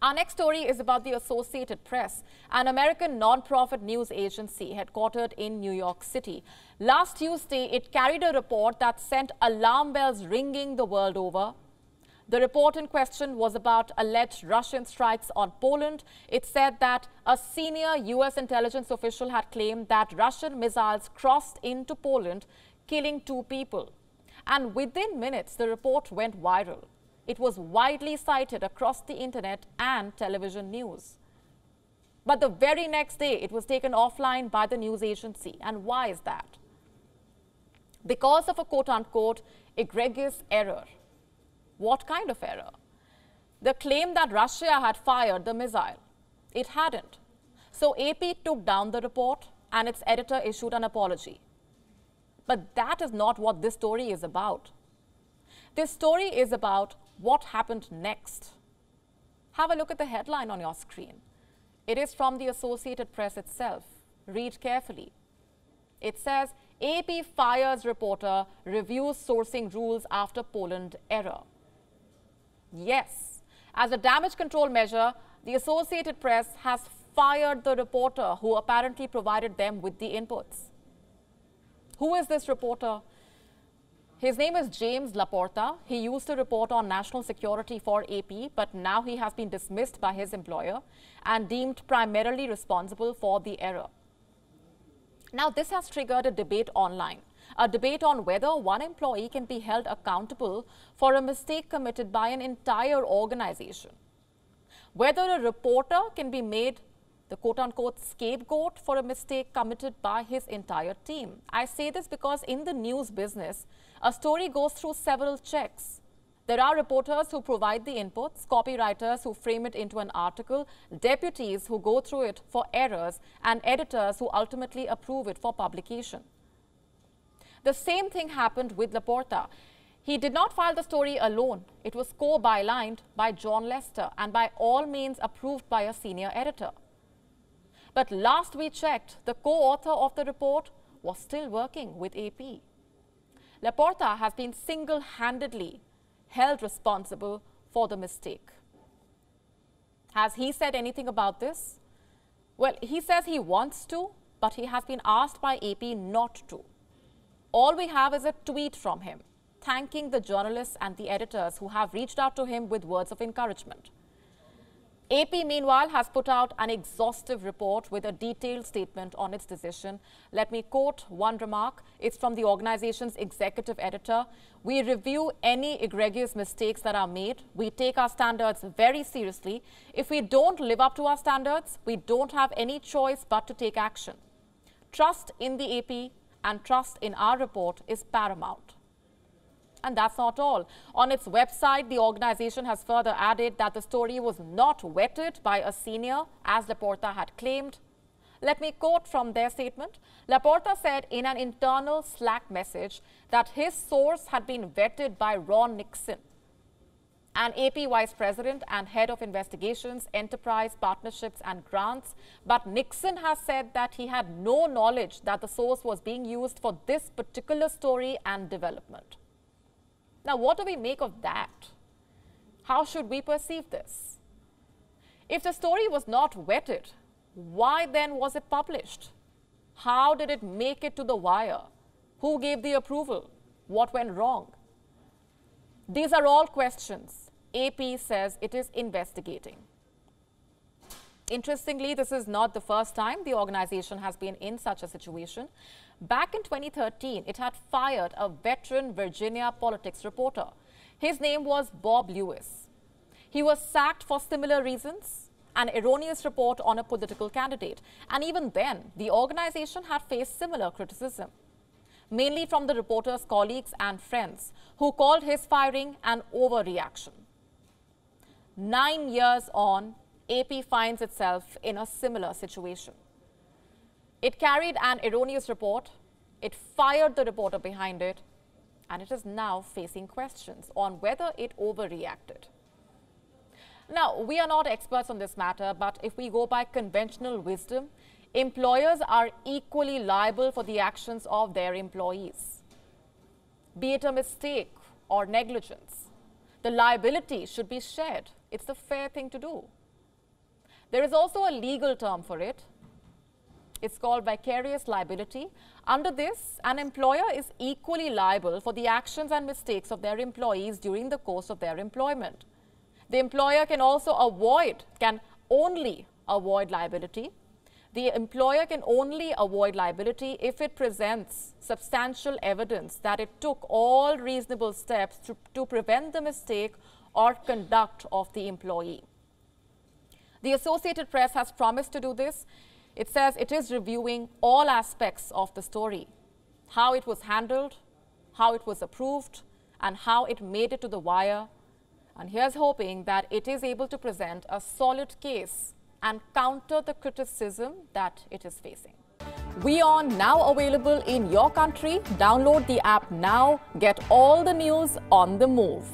Our next story is about the Associated Press, an American non-profit news agency headquartered in New York City. Last Tuesday, it carried a report that sent alarm bells ringing the world over. The report in question was about alleged Russian strikes on Poland. It said that a senior U.S. intelligence official had claimed that Russian missiles crossed into Poland, killing 2 people. And within minutes, the report went viral. It was widely cited across the internet and television news. But the very next day, it was taken offline by the news agency. And why is that? Because of a quote-unquote egregious error. What kind of error? The claim that Russia had fired the missile. It hadn't. So AP took down the report and its editor issued an apology. But that is not what this story is about. This story is about what happened next. Have a look at the headline on your screen. It is from the Associated Press itself. Read carefully. It says, AP fires reporter, reviews sourcing rules after Poland error. Yes, as a damage control measure, the Associated Press has fired the reporter who apparently provided them with the inputs. Who is this reporter? His name is James Laporta. He used to report on national security for AP, but now he has been dismissed by his employer and deemed primarily responsible for the error. Now, this has triggered a debate online, a debate on whether one employee can be held accountable for a mistake committed by an entire organization. Whether a reporter can be made the quote-unquote scapegoat for a mistake committed by his entire team. I say this because in the news business, a story goes through several checks. There are reporters who provide the inputs, copywriters who frame it into an article, deputies who go through it for errors, and editors who ultimately approve it for publication. The same thing happened with Laporta. He did not file the story alone. It was co-bylined by John Lester and by all means approved by a senior editor. But last we checked, the co-author of the report was still working with AP. Laporta has been single-handedly held responsible for the mistake. Has he said anything about this? Well, he says he wants to, but he has been asked by AP not to. All we have is a tweet from him, thanking the journalists and the editors who have reached out to him with words of encouragement. AP, meanwhile, has put out an exhaustive report with a detailed statement on its decision. Let me quote one remark. It's from the organization's executive editor. We review any egregious mistakes that are made. We take our standards very seriously. If we don't live up to our standards, we don't have any choice but to take action. Trust in the AP and trust in our report is paramount. And that's not all. On its website, the organization has further added that the story was not vetted by a senior, as Laporta had claimed. Let me quote from their statement. Laporta said in an internal Slack message that his source had been vetted by Ron Nixon, an AP vice president and head of investigations, enterprise, partnerships and grants. But Nixon has said that he had no knowledge that the source was being used for this particular story and development. Now, what do we make of that? How should we perceive this? If the story was not vetted, why then was it published? How did it make it to the wire? Who gave the approval? What went wrong? These are all questions AP says it is investigating. Interestingly, this is not the first time the organization has been in such a situation. Back in 2013, it had fired a veteran Virginia politics reporter. His name was Bob Lewis. He was sacked for similar reasons, an erroneous report on a political candidate. And even then, the organization had faced similar criticism, mainly from the reporter's colleagues and friends, who called his firing an overreaction. 9 years on, AP finds itself in a similar situation. It carried an erroneous report, it fired the reporter behind it, and it is now facing questions on whether it overreacted. Now, we are not experts on this matter, but if we go by conventional wisdom, employers are equally liable for the actions of their employees. Be it a mistake or negligence, the liability should be shared. It's the fair thing to do. There is also a legal term for it. It's called vicarious liability. Under this, an employer is equally liable for the actions and mistakes of their employees during the course of their employment. The employer can only avoid liability. The employer can only avoid liability if it presents substantial evidence that it took all reasonable steps to prevent the mistake or conduct of the employee. The Associated Press has promised to do this. It says it is reviewing all aspects of the story, how it was handled, how it was approved, and how it made it to the wire. And here's hoping that it is able to present a solid case and counter the criticism that it is facing. WION now available in your country. Download the app now. Get all the news on the move.